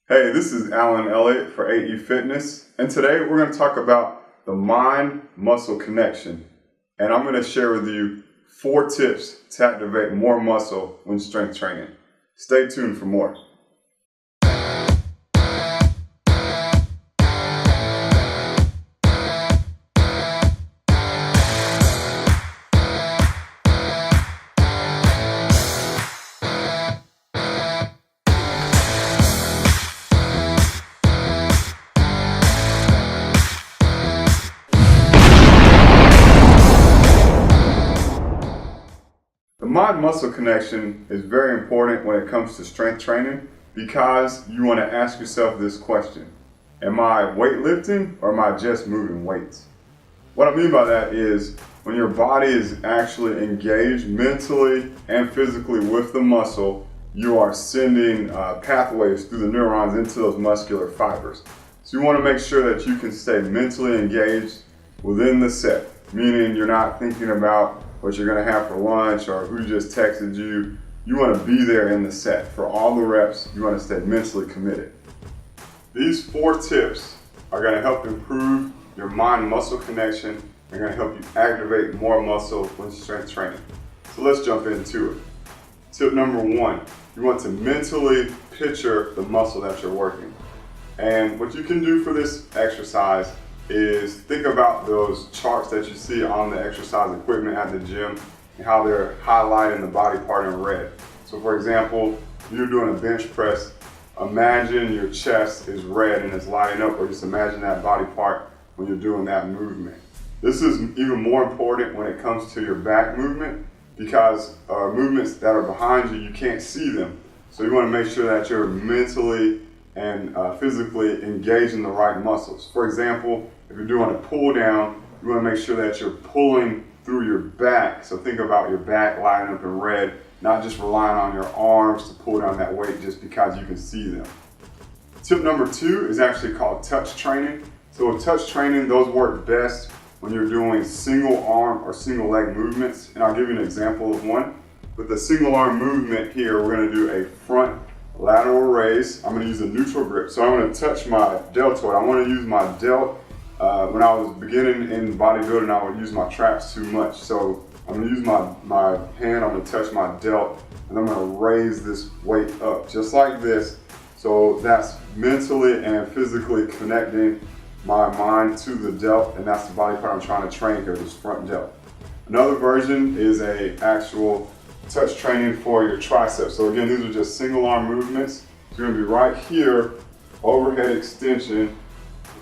Hey, this is Alan Elliott for AE Fitness, and today we're going to talk about the mind-muscle connection. And I'm going to share with you 4 tips to activate more muscle when strength training. Stay tuned for more. The mind-muscle connection is very important when it comes to strength training because you want to ask yourself this question: am I weightlifting or am I just moving weights? What I mean by that is when your body is actually engaged mentally and physically with the muscle, you are sending pathways through the neurons into those muscular fibers. So you want to make sure that you can stay mentally engaged within the set, meaning you're not thinking about what you're going to have for lunch or who just texted you. You want to be there in the set. For all the reps, you want to stay mentally committed. These 4 tips are going to help improve your mind-muscle connection. They're going to help you activate more muscle when strength training. So let's jump into it. Tip number 1, you want to mentally picture the muscle that you're working. And what you can do for this exercise is think about those charts that you see on the exercise equipment at the gym and how they're highlighting the body part in red. So for example, if you're doing a bench press, imagine your chest is red and it's lighting up, or just imagine that body part when you're doing that movement. This is even more important when it comes to your back movement because movements that are behind you, you can't see them. So you want to make sure that you're mentally and physically engaging the right muscles. For example, if you're doing a pull down, you want to make sure that you're pulling through your back. So think about your back lining up in red, not just relying on your arms to pull down that weight just because you can see them. Tip number 2 is actually called touch training. So with touch training, those work best when you're doing single arm or single leg movements. And I'll give you an example of one. With the single arm movement here, we're going to do a front lateral raise. I'm going to use a neutral grip. So I'm going to touch my deltoid. I want to use my delt. When I was beginning in bodybuilding, I would use my traps too much. So I'm going to use my hand, I'm going to touch my delt, and I'm going to raise this weight up just like this. So that's mentally and physically connecting my mind to the delt, and that's the body part I'm trying to train here, this front delt. Another version is a actual touch training for your triceps. So again, these are just single arm movements. So you're going to be right here, overhead extension,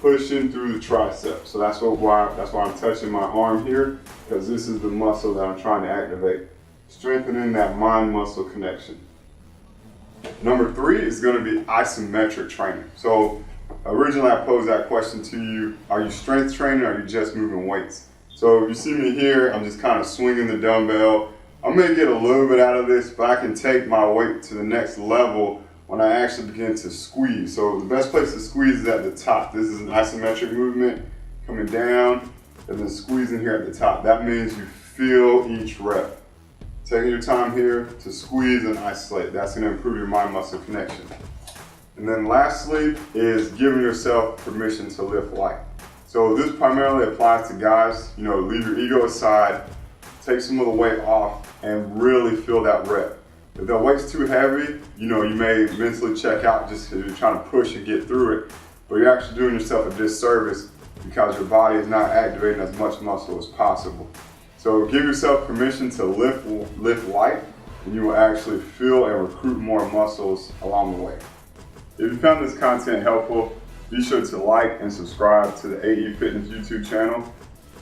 pushing through the tricep. So that's why I'm touching my arm here, because this is the muscle that I'm trying to activate, strengthening that mind-muscle connection. Number 3 is going to be isometric training. So originally I posed that question to you: are you strength training or are you just moving weights? So if you see me here, I'm just kind of swinging the dumbbell. I may get a little bit out of this, but I can take my weight to the next level when I actually begin to squeeze. So the best place to squeeze is at the top. This is an isometric movement, coming down and then squeezing here at the top. That means you feel each rep. Taking your time here to squeeze and isolate. That's going to improve your mind-muscle connection. And then lastly is giving yourself permission to lift light. So this primarily applies to guys. Leave your ego aside, take some of the weight off, and really feel that rep. If the weight's too heavy, you may mentally check out just because you're trying to push and get through it, but you're actually doing yourself a disservice because your body is not activating as much muscle as possible. So give yourself permission to lift light, and you will actually feel and recruit more muscles along the way. If you found this content helpful, be sure to like and subscribe to the AE Fitness YouTube channel.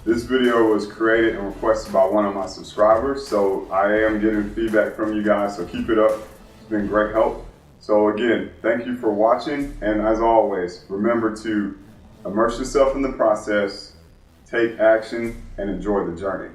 This video was created and requested by one of my subscribers, so I am getting feedback from you guys, so keep it up. It's been great help. So again, thank you for watching, and as always, remember to immerse yourself in the process, take action, and enjoy the journey.